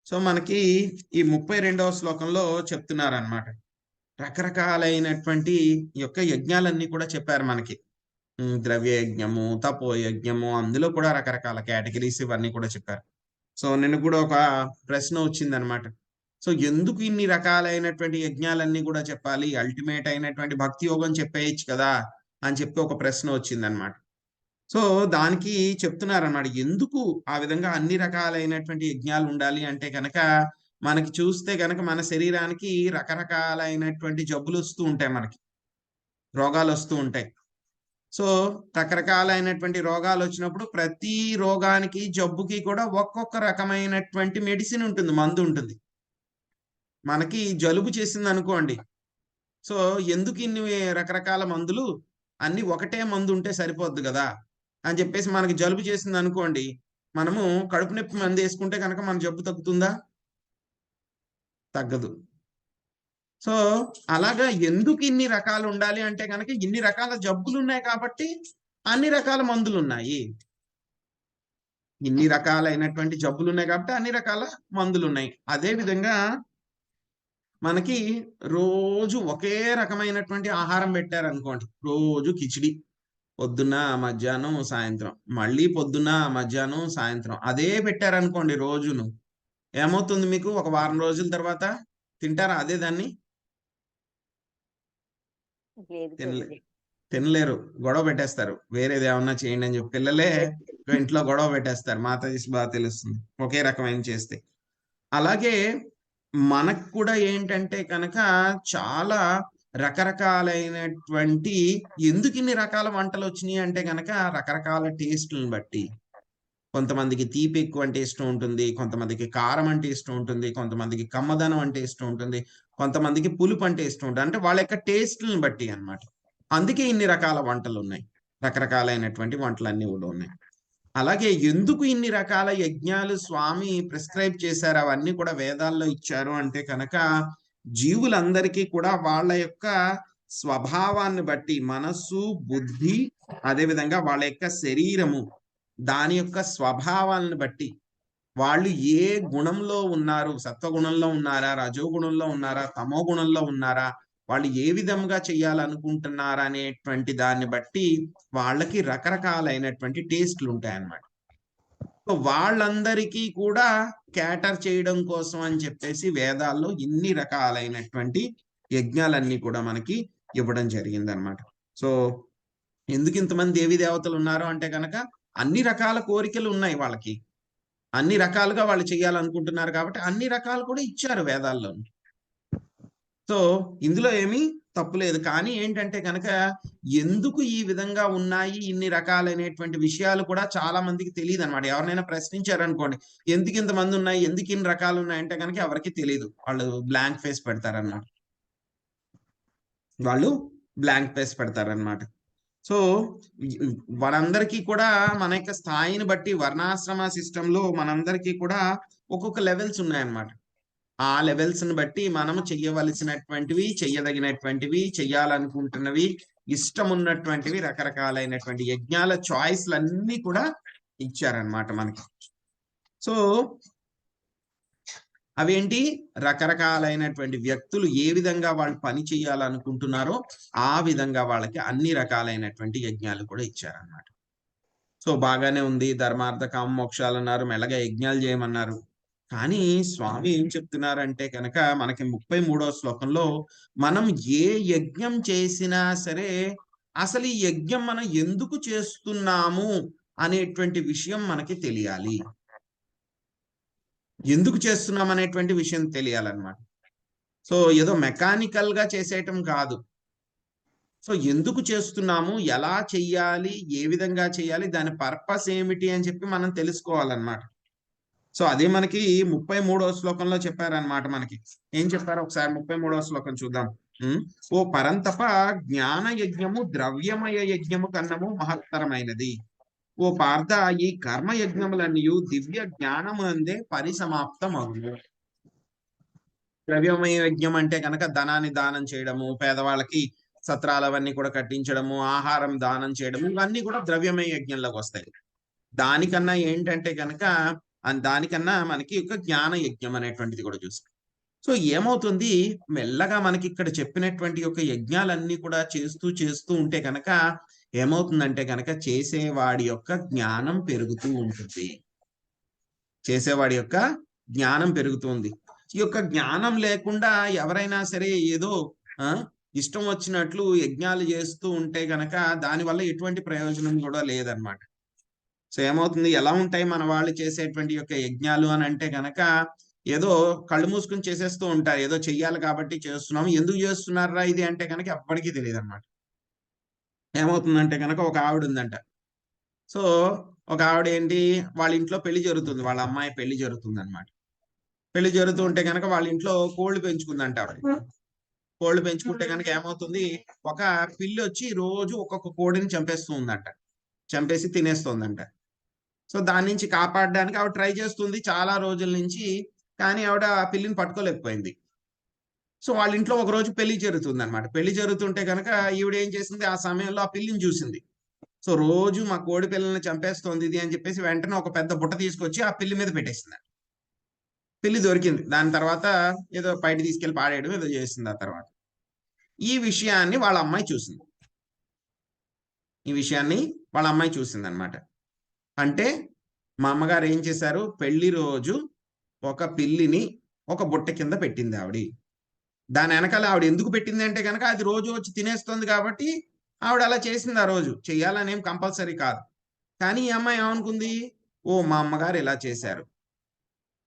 సో మనకి ఈ 32వ శ్లోకంలో చెప్తున్నారనమాట. రకరకాలైనటువంటి ఈ యొక్క యజ్ఞాలన్నీ కూడా చెప్పారు మనకి. ద్రవ్య యజ్ఞము, తపో యజ్ఞము, అందులో కూడా రకరకాల కేటగిరీస్ ఇవన్నీ కూడా చెప్పారు. సో నిన్ను కూడా ఒక ప్రశ్న వచ్చిందనమాట. సో ఎందుకు ఇన్ని రకాలైనటువంటి యజ్ఞాలన్నీ కూడా చెప్పాలి? అల్టిమేట్ అయినటువంటి భక్తి యోగం చెప్పేయచ్చు కదా అని చెప్పి ఒక ప్రశ్న వచ్చిందనమాట. సో దానికి చెప్తున్నారన్నమాట. ఎందుకు ఆ విధంగా అన్ని రకాలైనటువంటి యజ్ఞాలు ఉండాలి అంటే గనక, మనకి చూస్తే గనక మన శరీరానికి రకరకాలైనటువంటి జబ్బులొస్తూ ఉంటాయి మనకి. రోగాలొస్తూ ఉంటాయి. సో రకరకాలైనటువంటి రోగాలొచ్చినప్పుడు ప్రతి రోగానికి, జబ్బుకి కూడా ఒక్కొక్క రకమైనటువంటి మెడిసిన్ ఉంటుంది. మందుంటుంది. మనకి జలుబు చేసిందనుకోండి. సో ఎందుకు ఇన్ని రకరకాల మందులు? అన్నీ ఒకటే మందుంటే సరిపోద్ది గదా! అని చెప్పేసి మనకి జలుబు చేసిందనుకోండి, మనము కడుపు నొప్పి మందేసుకుంటే గనక మన జబ్బు తగ్గుతుందా? తగ్గదు. సో, అలాగా ఎందుకు ఇన్ని రకాలుండాలి అంటే గనక, ఇన్ని రకాల జబ్బులున్నాయి కాబట్టి, అన్ని రకాల మందులున్నాయి. ఇన్ని రకాలైనటువంటి జబ్బులున్నాయి కాబట్టి, అన్ని రకాల మందులున్నాయి. అదే విధంగా మనకి రోజు ఒకే రకమైనటువంటి ఆహారం పెట్టారనుకోండి. రోజు కిచిడి. పొద్దున్న, మధ్యాహ్నం, సాయంత్రం. మళ్ళీ పొద్దున్న, మధ్యాహ్నం, సాయంత్రం. అదే పెట్టారనుకోండి రోజును. ఏమవుతుంది మీకు? ఒక వారం రోజుల తర్వాత తింటారా అదే దాన్ని? లేదు తినలే గురూజీ. తినలేరు. గొడవ పెట్టేస్తారు. వేరేది ఏమన్నా చేయండి అని చెప్పి. పిల్లలే ఇంట్లో గొడవ పెట్టేస్తారు. మాతాజీస్ బాగా తెలుస్తుంది. ఒకే రకమైన చేస్తే. అలాగే మనకు కూడా ఏంటంటే కనుక చాలా రకరకాలైనటువంటి ఎందుకు ఇన్ని రకాల వంటలు వచ్చినాయి అంటే గనక రకరకాల టేస్ట్‌లని బట్టి. కొంతమందికి తీపి ఎక్కువ అంటే ఇష్టం ఉంటుంది. కొంతమందికి కారం అంటే ఇష్టం ఉంటుంది. కొంతమందికి కమ్మదనం అంటే ఇష్టం ఉంటుంది. కొంతమందికి పులుపు అంటే ఇష్టం ఉంటుంది. అంటే వాళ్ళ యొక్క టేస్ట్‌లని బట్టి అన్నమాట. అందుకే ఇన్ని రకాల వంటలున్నాయి. రకరకాలైనటువంటి వంటలన్నీ కూడా ఉన్నాయి. అలాగే ఎందుకు ఇన్ని రకాల యజ్ఞాలు స్వామి ప్రిస్క్రైబ్ చేశారు అవన్నీ కూడా వేదాల్లో ఇచ్చారు అంటే కనుక జీవులందరికీ కూడా వాళ్ళ యొక్క స్వభావాన్ని బట్టి మనస్సు, బుద్ధి, అదేవిధంగా వాళ్ళ యొక్క శరీరము దాని యొక్క స్వభావాలను బట్టి వాళ్ళు ఏ గుణంలో ఉన్నారు, సత్వగుణంలో ఉన్నారా, రజోగుణంలో ఉన్నారా, తమో గుణంలో ఉన్నారా, వాళ్ళు ఏ విధంగా చేయాలనుకుంటున్నారా అనేటువంటి దాన్ని బట్టి వాళ్ళకి రకరకాలైనటువంటి టేస్ట్లు ఉంటాయన్నమాట. సో వాళ్ళందరికీ కూడా క్యాటర్ చేయడం కోసం అని చెప్పేసి వేదాల్లో ఇన్ని రకాలైనటువంటి యజ్ఞాలన్నీ కూడా మనకి ఇవ్వడం జరిగిందనమాట. సో ఎందుకు ఇంతమంది దేవీ దేవతలు ఉన్నారు అంటే గనక అన్ని రకాల కోరికలు ఉన్నాయి వాళ్ళకి. అన్ని రకాలుగా వాళ్ళు చేయాలనుకుంటున్నారు కాబట్టి అన్ని రకాలు కూడా ఇచ్చారు వేదాల్లో. సో ఇందులో ఏమీ తప్పు లేదు. కానీ ఏంటంటే గనక ఎందుకు ఈ విధంగా ఉన్నాయి ఇన్ని రకాలైనటువంటి విషయాలు కూడా చాలా మందికి తెలీదనమాట. ఎవరినైనా ప్రశ్నించారనుకోండి, ఎందుకు ఇంతమంది ఉన్నాయి? ఎందుకు ఇన్ని రకాలు ఉన్నాయంటే గనక ఎవరికీ తెలీదు. వాళ్ళు బ్లాంక్ ఫేస్ పెడతారనమాట. వాళ్ళు బ్లాంక్ ఫేస్ పెడతారనమాట. సో మనందరికీ కూడా మన యొక్క స్థాయిని బట్టి వర్ణాశ్రమ సిస్టంలో మనందరికీ కూడా ఒక్కొక్క లెవెల్స్ ఉన్నాయన్నమాట. ఆ లెవెల్స్‌ని బట్టి మనము చెయ్యవలసినటువంటివి, చెయ్యదగినటువంటివి, చెయ్యాలనుకుంటున్నవి, ఇష్టమున్నటువంటివి రకరకాలైనటువంటి యజ్ఞాల చాయిస్‌లన్నీ కూడా ఇచ్చారన్నమాట మనకి. సో అవేంటి రకరకాలైనటువంటి వ్యక్తులు ఏ విధంగా వాళ్ళు పని చేయాలనుకుంటున్నారో ఆ విధంగా వాళ్ళకి అన్ని రకాలైనటువంటి యజ్ఞాలు కూడా ఇచ్చారన్నమాట. సో బాగానే ఉంది. ధర్మార్థ కామ మోక్షాలన్నారు. మెల్లగా యజ్ఞాలు చేయమన్నారు. కానీ స్వామి ఏం చెప్తున్నారంటే కనుక మనకి 33వ శ్లోకంలో మనం ఏ యజ్ఞం చేసినా సరే అసలు ఈ యజ్ఞం మనం ఎందుకు చేస్తున్నాము అనేటువంటి విషయం మనకి తెలియాలి. ఎందుకు చేస్తున్నాం అనేటువంటి విషయం తెలియాలన్నమాట. సో ఏదో మెకానికల్‌గా చేసేయటం కాదు. సో ఎందుకు చేస్తున్నాము? ఎలా చెయ్యాలి? ఏ విధంగా చేయాలి? దాని పర్పస్ ఏమిటి అని చెప్పి మనం తెలుసుకోవాలన్నమాట. సో అదే మనకి 33వ శ్లోకంలో చెప్పారన్నమాట మనకి. ఏం చెప్పారో ఒకసారి 33వ శ్లోకం చూద్దాం. ఓ పరంతప జ్ఞాన యజ్ఞము ద్రవ్యమయ యజ్ఞము కన్నము మహత్తరమైనది. ఓ పార్థ ఈ కర్మ యజ్ఞములన్నీయు దివ్య జ్ఞానమునందే పరిసమాప్తమగును. ద్రవ్యమయ యజ్ఞం అంటే కనుక ధనాన్ని దానం చేయడము, పేదవాళ్ళకి సత్రాలు అవన్నీ కూడా కట్టించడము, ఆహారం దానం చేయడము, ఇవన్నీ కూడా ద్రవ్యమయ యజ్ఞంలోకి వస్తాయి. దానికన్నా ఏంటంటే గనక దానికన్నా మనకి ఒక జ్ఞాన యజ్ఞం అనేటువంటిది కూడా చూస్తాం. సో ఏమవుతుంది మెల్లగా మనకి ఇక్కడ చెప్పినటువంటి ఒక యజ్ఞాలన్నీ కూడా చేస్తూ చేస్తూ ఉంటే కనుక ఏమవుతుందంటే కనుక చేసేవాడి యొక్క జ్ఞానం పెరుగుతూ ఉంటుంది. చేసేవాడి యొక్క జ్ఞానం పెరుగుతుంది. ఈ యొక్క జ్ఞానం లేకుండా ఎవరైనా సరే ఏదో ఇష్టం వచ్చినట్లు యజ్ఞాలు చేస్తూ ఉంటే గనక దానివల్ల ఎటువంటి ప్రయోజనం కూడా లేదనమాట. సో ఏమవుతుంది ఎలా ఉంటాయి మన వాళ్ళు చేసేటువంటి యొక్క యజ్ఞాలు అని అంటే గనక ఏదో కళ్ళు మూసుకుని చేసేస్తూ ఉంటారు. ఏదో చెయ్యాలి కాబట్టి చేస్తున్నాము. ఎందుకు చేస్తున్నారా ఇది అంటే గనక ఎవ్వడికి తెలియదనమాట. ఏమవుతుందంటే గనక ఒక ఆవిడ ఉందంట. సో ఒక ఆవిడ ఏంటి వాళ్ళ ఇంట్లో పెళ్లి జరుగుతుంది. వాళ్ళ అమ్మాయి పెళ్లి జరుగుతుందన్నమాట. పెళ్లి జరుగుతూ ఉంటే గనక వాళ్ళ ఇంట్లో కోళ్ళు పెంచుకుందంట ఆవిడ. కోళ్ళు పెంచుకుంటే గనక ఏమవుతుంది ఒక పిల్లి వచ్చి రోజు ఒక్కొక్క కోడిని చంపేస్తూ ఉందంట. చంపేసి తినేస్తోందంట. సో దాని నుంచి కాపాడడానికి ఆవిడ ట్రై చేస్తుంది చాలా రోజుల నుంచి. కానీ ఆవిడ ఆ పిల్లిని పట్టుకోలేకపోయింది. సో వాళ్ళ ఇంట్లో ఒక రోజు పెళ్లి జరుగుతుందన్నమాట. పెళ్లి జరుగుతుంటే గనక ఈవిడ ఏం చేసింది ఆ సమయంలో ఆ పిల్లిని చూసింది. సో రోజు మా కోడి పిల్లల్ని చంపేస్తోంది ఇది అని చెప్పేసి వెంటనే ఒక పెద్ద బుట్ట తీసుకొచ్చి ఆ పిల్లి మీద పెట్టేసింది. పిల్లి దొరికింది. దాని తర్వాత ఏదో బయట తీసుకెళ్ళి పాడేయడం ఏదో చేసింది ఆ తర్వాత. ఈ విషయాన్ని వాళ్ళ అమ్మాయి చూసింది. ఈ విషయాన్ని వాళ్ళ అమ్మాయి చూసిందన్నమాట. అంటే మా అమ్మగారు ఏం చేశారు పెళ్లి రోజు ఒక పిల్లిని ఒక బుట్ట కింద పెట్టింది ఆవిడ. దాని వెనకాల ఆవిడ ఎందుకు పెట్టింది అంటే కనుక అది రోజు వచ్చి తినేస్తుంది కాబట్టి ఆవిడ అలా చేసింది. ఆ రోజు చెయ్యాలనేం కంపల్సరీ కాదు. కానీ ఈ అమ్మాయి ఏమనుకుంది, ఓ మా అమ్మగారు ఇలా చేశారు.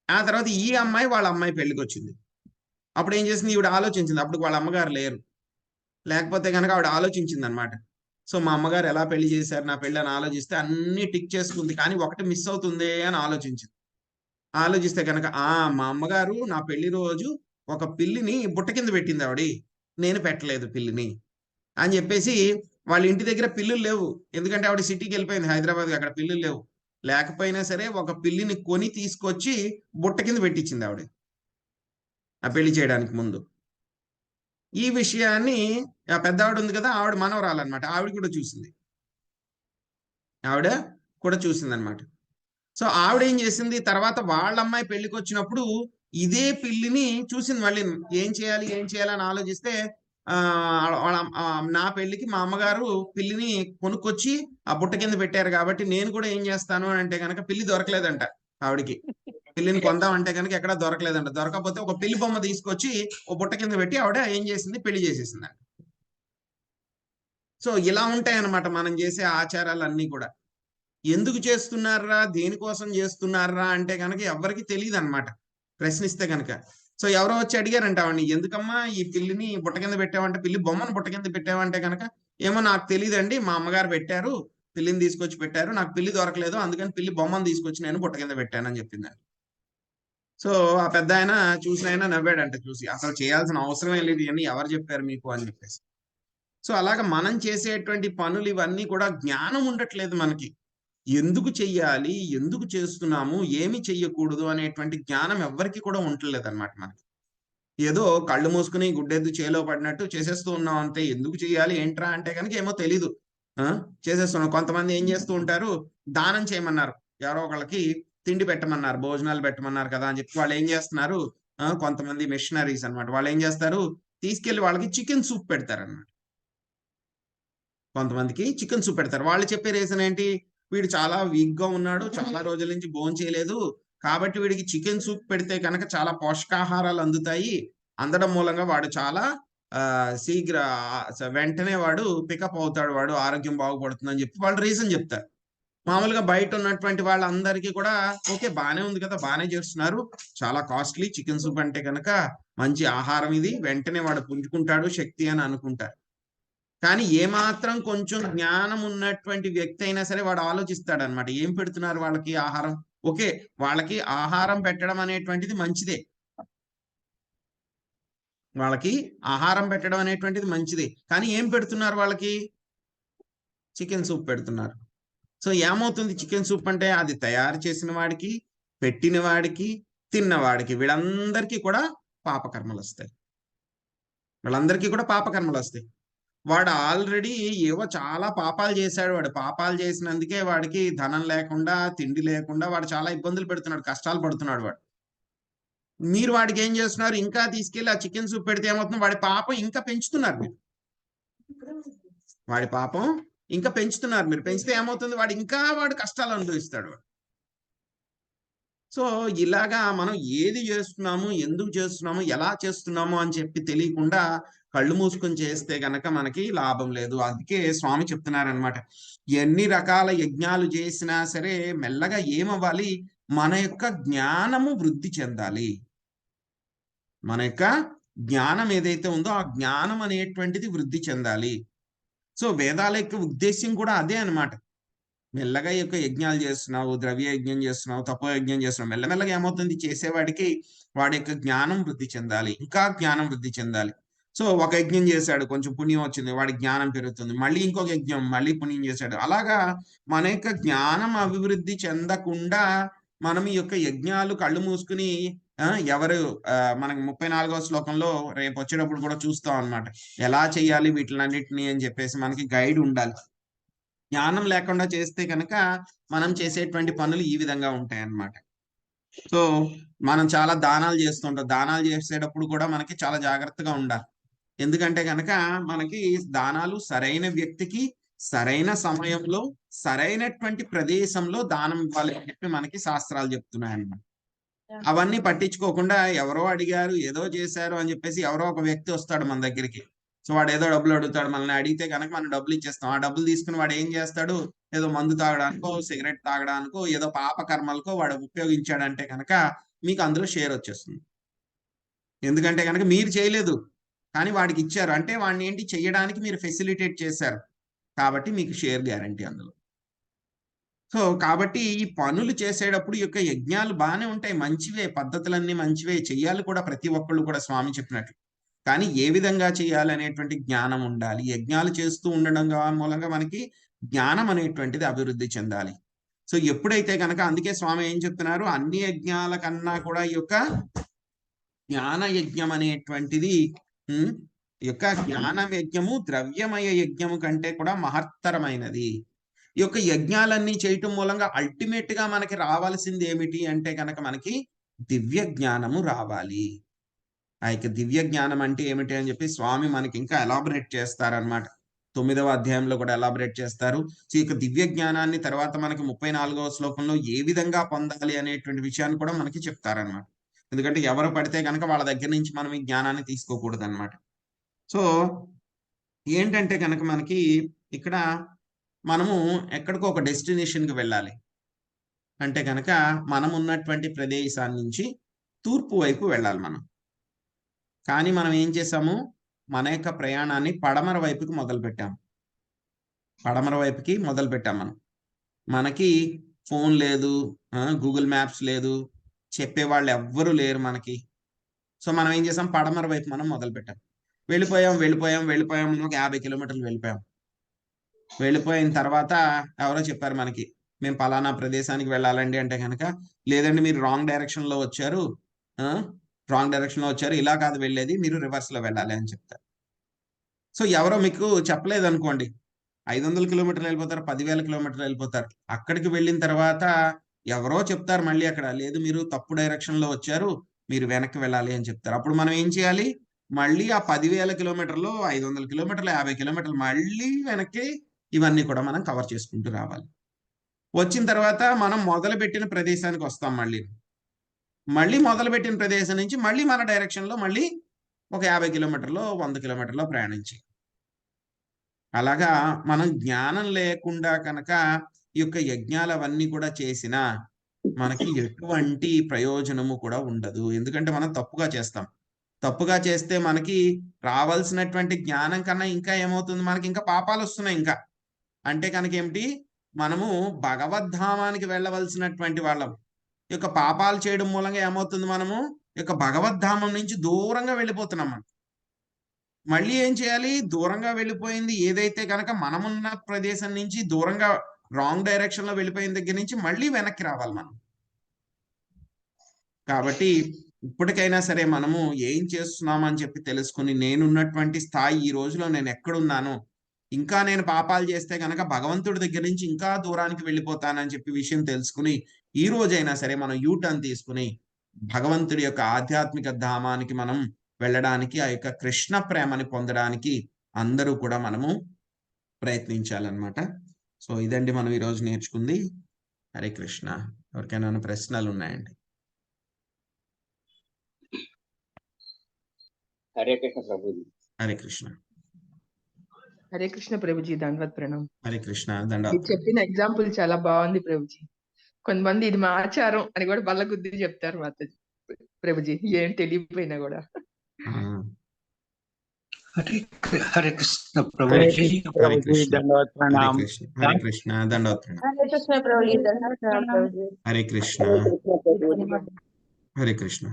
ఆ తర్వాత ఈ అమ్మాయి వాళ్ళ అమ్మాయి పెళ్ళికొచ్చింది. అప్పుడు ఏం చేసింది, ఈవిడ ఆలోచించింది. అప్పుడు వాళ్ళ అమ్మగారు లేరు. లేకపోతే గనక ఆవిడ ఆలోచించిందనమాట. సో మా అమ్మగారు ఎలా పెళ్లి చేశారు నా పెళ్లి అని ఆలోచిస్తే అన్ని టిక్ చేసుకుంది. కానీ ఒకటి మిస్ అవుతుందే అని ఆలోచించింది. ఆలోచిస్తే గనక మా అమ్మగారు నా పెళ్లి రోజు ఒక పిల్లిని బుట్ట కింద పెట్టింది ఆవిడ. నేను పెట్టలేదు పిల్లిని అని చెప్పేసి, వాళ్ళ ఇంటి దగ్గర పిల్లులు లేవు. ఎందుకంటే ఆవిడ సిటీకి వెళ్ళిపోయింది, హైదరాబాద్కి. అక్కడ పిల్లులు లేవు. లేకపోయినా సరే ఒక పిల్లిని కొని తీసుకొచ్చి బుట్ట కింద పెట్టించింది ఆవిడ ఆ పెళ్లి చేయడానికి ముందు. ఈ విషయాన్ని ఆ పెద్దావిడ ఉంది కదా, ఆవిడ మనవరాలన్నమాట. ఆవిడ కూడా చూసింది. ఆవిడ కూడా చూసిందనమాట. సో ఆవిడ ఏం చేసింది, తర్వాత వాళ్ళ అమ్మాయి పెళ్లికొచ్చినప్పుడు ఇదే పిల్లిని చూసింది మళ్ళీ. ఏం చేయాలి ఏం చేయాలి అని ఆలోచిస్తే నా పెళ్లికి మా అమ్మగారు పిల్లిని కొనుక్కొచ్చి ఆ బుట్ట కింద పెట్టారు కాబట్టి నేను కూడా ఏం చేస్తాను అని అంటే కనుక, పిల్లి దొరకలేదంట ఆవిడికి. పిల్లిని కొందాం అంటే కనుక ఎక్కడా దొరకలేదంట. దొరకకపోతే ఒక పిల్లి బొమ్మ తీసుకొచ్చి ఓ బుట్ట కింద పెట్టి ఆవిడ ఏం చేసింది, పెళ్లి చేసేసిందంట. సో ఇలా ఉంటాయన్నమాట మనం చేసే ఆచారాలన్నీ కూడా. ఎందుకు చేస్తున్నారా, దేనికోసం చేస్తున్నారా అంటే కనుక ఎవరికి తెలియదు అనమాట ప్రశ్నిస్తే కనుక. సో ఎవరో వచ్చి అడిగారంట ఆవిడని, ఎందుకమ్మా ఈ పిల్లిని బుట్ట కింద పెట్టావంటే, పిల్లి బొమ్మను బుట్ట కింద పెట్టావంటే కనుక, ఏమో నాకు తెలియదండి, మా అమ్మగారు పెట్టారు, పిల్లిని తీసుకొచ్చి పెట్టారు, నాకు పిల్లి దొరకలేదు, అందుకని పిల్లి బొమ్మను తీసుకొచ్చి నేను బుట్ట కింద పెట్టానని చెప్పింది. సో ఆ పెద్ద ఆయన చూసిన ఆయన నవ్వాడంట చూసి, అసలు చేయాల్సిన అవసరమే లేదు ఇవన్నీ, ఎవరు చెప్పారు మీకు అని చెప్పేసి. సో అలాగ మనం చేసేటువంటి పనులు ఇవన్నీ కూడా జ్ఞానం ఉండట్లేదు మనకి. ఎందుకు చెయ్యాలి, ఎందుకు చేస్తున్నాము, ఏమి చెయ్యకూడదు అనేటువంటి జ్ఞానం ఎవ్వరికి కూడా ఉండలేదన్నమాట మనకి. ఏదో కళ్ళు మూసుకుని గుడ్డెద్దు చేలో పడినట్టు చేసేస్తూ ఉన్నాం అంతే. ఎందుకు చెయ్యాలి ఏంట్రా అంటే కనుక ఏమో తెలీదు. చేసేస్తున్నాం. కొంతమంది ఏం చేస్తూ ఉంటారు, దానం చేయమన్నారు, ఎవరో ఒకళ్ళకి తిండి పెట్టమన్నారు, భోజనాలు పెట్టమన్నారు కదా అని చెప్పి వాళ్ళు ఏం చేస్తున్నారు, కొంతమంది మిషనరీస్ అన్నమాట, వాళ్ళు ఏం చేస్తారు, తీసుకెళ్లి వాళ్ళకి చికెన్ సూప్ పెడతారన్నమాట. కొంతమందికి చికెన్ సూప్ పెడతారు. వాళ్ళు చెప్పే రీజన్ ఏంటి, వీడు చాలా వీక్ గా ఉన్నాడు, చాలా రోజుల నుంచి భోంచేయలేదు, కాబట్టి వీడికి చికెన్ సూప్ పెడితే కనుక చాలా పోషకాహారాలు అందుతాయి, అందడం మూలంగా వాడు చాలా వెంటనే వాడు పికప్ అవుతాడు, వాడు ఆరోగ్యం బాగుపడుతుందని చెప్పి వాళ్ళు రీజన్ చెప్తారు. మామూలుగా బయట ఉన్నటువంటి వాళ్ళందరికీ కూడా ఓకే బానే ఉంది కదా, బానే చేస్తున్నారు, చాలా కాస్ట్లీ చికెన్ సూప్ అంటే కనుక మంచి ఆహారం, ఇది వెంటనే వాడు పుంజుకుంటాడు శక్తి అని అనుకుంటారు. కానీ ఏమాత్రం కొంచెం జ్ఞానం ఉన్నటువంటి వ్యక్తి అయినా సరే వాడు ఆలోచిస్తాడనమాట, ఏం పెడుతున్నారు వాళ్ళకి ఆహారం. ఓకే, వాళ్ళకి ఆహారం పెట్టడం అనేటువంటిది మంచిదే, వాళ్ళకి ఆహారం పెట్టడం అనేటువంటిది మంచిదే, కానీ ఏం పెడుతున్నారు వాళ్ళకి, చికెన్ సూప్ పెడుతున్నారు. సో ఏమవుతుంది, చికెన్ సూప్ అంటే అది తయారు చేసిన వాడికి, పెట్టిన వాడికి, తిన్నవాడికి, వీళ్ళందరికీ కూడా పాపకర్మలు వస్తాయి. వీళ్ళందరికీ కూడా పాపకర్మలు వస్తాయి. వాడు ఆల్రెడీ ఏవో చాలా పాపాలు చేశాడు. వాడు పాపాలు చేసినందుకే వాడికి ధనం లేకుండా, తిండి లేకుండా వాడు చాలా ఇబ్బందులు పెడుతున్నాడు, కష్టాలు పడుతున్నాడు వాడు. మీరు వాడికి ఏం చేస్తున్నారు, ఇంకా తీసుకెళ్లి ఆ చికెన్ సూప్ పెడితే ఏమవుతుంది, వాడి పాపం ఇంకా పెంచుతున్నారు మీరు. వాడి పాపం ఇంకా పెంచుతున్నారు మీరు. పెంచితే ఏమవుతుంది, వాడు కష్టాలు అనుభవిస్తాడు. సో ఇలాగా మనం ఏది చేస్తున్నాము, ఎందుకు చేస్తున్నాము, ఎలా చేస్తున్నాము అని చెప్పి తెలియకుండా కళ్ళు మూసుకొని చేస్తే గనక మనకి లాభం లేదు. అందుకే స్వామి చెప్తున్నారనమాట, ఎన్ని రకాల యజ్ఞాలు చేసినా సరే మెల్లగా ఏమవ్వాలి, మన యొక్క జ్ఞానము వృద్ధి చెందాలి. మన యొక్క జ్ఞానం ఏదైతే ఉందో ఆ జ్ఞానం అనేటువంటిది వృద్ధి చెందాలి. సో వేదాల యొక్క ఉద్దేశ్యం కూడా అదే అనమాట. మెల్లగా యొక్క యజ్ఞాలు చేస్తున్నావు, ద్రవ్య యజ్ఞం చేస్తున్నావు, తపో యజ్ఞం చేస్తున్నావు, మెల్లమెల్లగా ఏమవుతుంది, చేసేవాడికి వాడి యొక్క జ్ఞానం వృద్ధి చెందాలి, ఇంకా జ్ఞానం వృద్ధి చెందాలి. సో ఒక యజ్ఞం చేశాడు, కొంచెం పుణ్యం వచ్చింది, వాడి జ్ఞానం పెరుగుతుంది, మళ్ళీ ఇంకొక యజ్ఞం, మళ్ళీ పుణ్యం చేశాడు. అలాగా మన యొక్క జ్ఞానం అభివృద్ధి చెందకుండా మనం ఈ యొక్క యజ్ఞాలు కళ్ళు మూసుకుని ఎవరు మనకి 34వ శ్లోకంలో రేపు వచ్చేటప్పుడు కూడా చూస్తాం అనమాట, ఎలా చేయాలి వీటిలన్నిటిని అని చెప్పేసి మనకి గైడ్ ఉండాలి. జ్ఞానం లేకుండా చేస్తే కనుక మనం చేసేటువంటి పనులు ఈ విధంగా ఉంటాయి అన్నమాట. సో మనం చాలా దానాలు చేస్తుంటాం, దానాలు చేసేటప్పుడు కూడా మనకి చాలా జాగ్రత్తగా ఉండాలి. ఎందుకంటే కనుక మనకి దానాలు సరైన వ్యక్తికి, సరైన సమయంలో, సరైనటువంటి ప్రదేశంలో దానం ఇవ్వాలి అని చెప్పి మనకి శాస్త్రాలు చెప్తున్నాయి అన్నమాట. అవన్నీ పట్టించుకోకుండా ఎవరో అడిగారు, ఏదో చేశారు అని చెప్పేసి ఎవరో ఒక వ్యక్తి వస్తాడు మన దగ్గరికి. సో వాడు ఏదో డబ్బులు అడుగుతాడు, మనల్ని అడిగితే కనుక మనం డబ్బులు ఇచ్చేస్తాం. ఆ డబ్బులు తీసుకుని వాడు ఏం చేస్తాడు, ఏదో మందు తాగడానికో, సిగరెట్ తాగడానికో, ఏదో పాప కర్మలకో వాడు ఉపయోగించాడంటే కనుక మీకు అందులో షేర్ వచ్చేస్తుంది. ఎందుకంటే కనుక మీరు చేయలేదు, కానీ వాడికి ఇచ్చారు అంటే వాడిని ఏంటి చేయడానికి మీరు ఫెసిలిటేట్ చేశారు, కాబట్టి మీకు షేర్ గ్యారంటీ అందులో. సో కాబట్టి ఈ పనులు చేసేటప్పుడు ఈ యొక్క యజ్ఞాలు బాగానే ఉంటాయి, మంచివే, పద్ధతులన్నీ మంచివే, చెయ్యాలి కూడా ప్రతి ఒక్కళ్ళు కూడా స్వామి చెప్పినట్లు. కానీ ఏ విధంగా చేయాలి అనేటువంటి జ్ఞానం ఉండాలి. యజ్ఞాలు చేస్తూ ఉండడం మూలంగా మనకి జ్ఞానం అనేటువంటిది అభివృద్ధి చెందాలి. సో ఎప్పుడైతే కనుక, అందుకే స్వామి ఏం చెప్తున్నారు, అన్ని యజ్ఞాల కన్నా కూడా ఈ యొక్క జ్ఞాన యజ్ఞం అనేటువంటిది ఈ యొక్క జ్ఞాన యజ్ఞము ద్రవ్యమయ యజ్ఞము కంటే కూడా మహత్తరమైనది. ఈ యొక్క యజ్ఞాలన్నీ చేయటం మూలంగా అల్టిమేట్ గా మనకి రావాల్సింది ఏమిటి అంటే కనుక మనకి దివ్య జ్ఞానము రావాలి. ఆ యొక్క దివ్య జ్ఞానం అంటే ఏమిటి అని చెప్పి స్వామి మనకి ఇంకా ఎలాబరేట్ చేస్తారనమాట. 9వ అధ్యాయంలో కూడా ఎలాబరేట్ చేస్తారు. సో ఈ యొక్క దివ్య జ్ఞానాన్ని తర్వాత మనకి 34వ శ్లోకంలో ఏ విధంగా పొందాలి అనేటువంటి విషయాన్ని కూడా మనకి చెప్తారనమాట. ఎందుకంటే ఎవరు పడితే కనుక వాళ్ళ దగ్గర నుంచి మనం ఈ జ్ఞానాన్ని తీసుకోకూడదు అనమాట. సో ఏంటంటే కనుక మనకి ఇక్కడ మనము ఎక్కడికో ఒక డెస్టినేషన్కి వెళ్ళాలి అంటే కనుక మనం ఉన్నటువంటి ప్రదేశాన్ని నుంచి తూర్పు వైపు వెళ్ళాలి మనం. కానీ మనం ఏం చేసాము, మన యొక్క ప్రయాణాన్ని పడమర వైపుకి మొదలుపెట్టాము. పడమర వైపుకి మొదలుపెట్టాం మనం. మనకి ఫోన్ లేదు, గూగుల్ మ్యాప్స్ లేదు, చెప్పేవాళ్ళు ఎవ్వరూ లేరు మనకి. సో మనం ఏం చేసాం, పడమర వైపు మనం మొదలుపెట్టాం. వెళ్ళిపోయాం 50 కిలోమీటర్లు వెళ్ళిపోయిన తర్వాత ఎవరో చెప్పారు మనకి, మేము పలానా ప్రదేశానికి వెళ్ళాలండి అంటే కనుక, లేదండి మీరు రాంగ్ డైరెక్షన్లో వచ్చారు, ఇలా కాదు వెళ్ళేది, మీరు రివర్స్లో వెళ్ళాలి అని చెప్తారు. సో ఎవరో మీకు చెప్పలేదు అనుకోండి, 500 కిలోమీటర్లు వెళ్ళిపోతారు, 10,000 కిలోమీటర్లు వెళ్ళిపోతారు. అక్కడికి వెళ్ళిన తర్వాత ఎవరో చెప్తారు మళ్ళీ అక్కడ, లేదు మీరు తప్పు డైరెక్షన్లో వచ్చారు, మీరు వెనక్కి వెళ్ళాలి అని చెప్తారు. అప్పుడు మనం ఏం చేయాలి, మళ్ళీ ఆ 10,000 కిలోమీటర్లు, 500 కిలోమీటర్లు, 50 కిలోమీటర్లు మళ్ళీ వెనక్కి ఇవన్నీ కూడా మనం కవర్ చేసుకుంటూ రావాలి. వచ్చిన తర్వాత మనం మొదలుపెట్టిన ప్రదేశానికి వస్తాం. మళ్ళీ మొదలుపెట్టిన ప్రదేశం నుంచి మళ్ళీ మన డైరెక్షన్లో మళ్ళీ ఒక 50 కిలోమీటర్లో 100 కిలోమీటర్లో ప్రయాణించి, అలాగా మనం జ్ఞానం లేకుండా కనుక ఈ యొక్క యజ్ఞాలు అవన్నీ కూడా చేసినా మనకి ఎటువంటి ప్రయోజనము కూడా ఉండదు. ఎందుకంటే మనం తప్పుగా చేస్తాం. తప్పుగా చేస్తే మనకి రావాల్సినటువంటి జ్ఞానం కన్నా ఇంకా ఏమవుతుంది, మనకి ఇంకా పాపాలు వస్తున్నాయి. ఇంకా అంటే కనుక ఏమిటి, మనము భగవద్ధామానికి వెళ్ళవలసినటువంటి వాళ్ళం. ఈ యొక్క పాపాలు చేయడం మూలంగా ఏమవుతుంది, మనము ఈ యొక్క భగవద్ధామం నుంచి దూరంగా వెళ్ళిపోతున్నాం. మనం మళ్ళీ ఏం చేయాలి, దూరంగా వెళ్ళిపోయింది ఏదైతే కనుక మనమున్న ప్రదేశం నుంచి దూరంగా రాంగ్ డైరెక్షన్ లో వెళ్ళిపోయిన దగ్గర నుంచి మళ్ళీ వెనక్కి రావాలి మనం. కాబట్టి ఇప్పటికైనా సరే మనము ఏం చేస్తున్నామని చెప్పి తెలుసుకుని, నేనున్నటువంటి స్థాయి ఈ రోజులో నేను ఎక్కడున్నాను, ఇంకా నేను పాపాలు చేస్తే కనుక భగవంతుడి దగ్గర నుంచి ఇంకా దూరానికి వెళ్ళిపోతానని చెప్పి విషయం తెలుసుకుని, ఈ రోజైనా సరే మనం యూటర్న్ తీసుకుని భగవంతుడి యొక్క ఆధ్యాత్మిక ధామానికి మనం వెళ్ళడానికి, ఆ యొక్క కృష్ణ ప్రేమని పొందడానికి అందరూ కూడా మనము ప్రయత్నించాలన్నమాట. సో ఇదండి మనం ఈరోజు నేర్చుకుంది. హరే కృష్ణ. ఎవరికైనా ప్రశ్నలు ఉన్నాయండి? హరే కృష్ణ ప్రభుజీ. హరే కృష్ణ. హరే కృష్ణ ప్రభుజీ, దండవత్ ప్రణామం. హరే కృష్ణ. దండవత్. చెప్పిన ఎగ్జాంపుల్ చాలా బాగుంది ప్రభుజీ. కొంతమంది ఇది మా ఆచారం అని కూడా బల్ల గుద్ది చెప్తారు మాతాజీ ప్రభుజీ, ఏం తెలియపోయినా కూడా. హరే కృష్ణ ప్రభుజీ. హరే కృష్ణ. హరే కృష్ణ. దండవత్. హరే కృష్ణ ప్రభుజీ. దండవత్ ప్రభుజీ. హరే కృష్ణ. హరే కృష్ణ.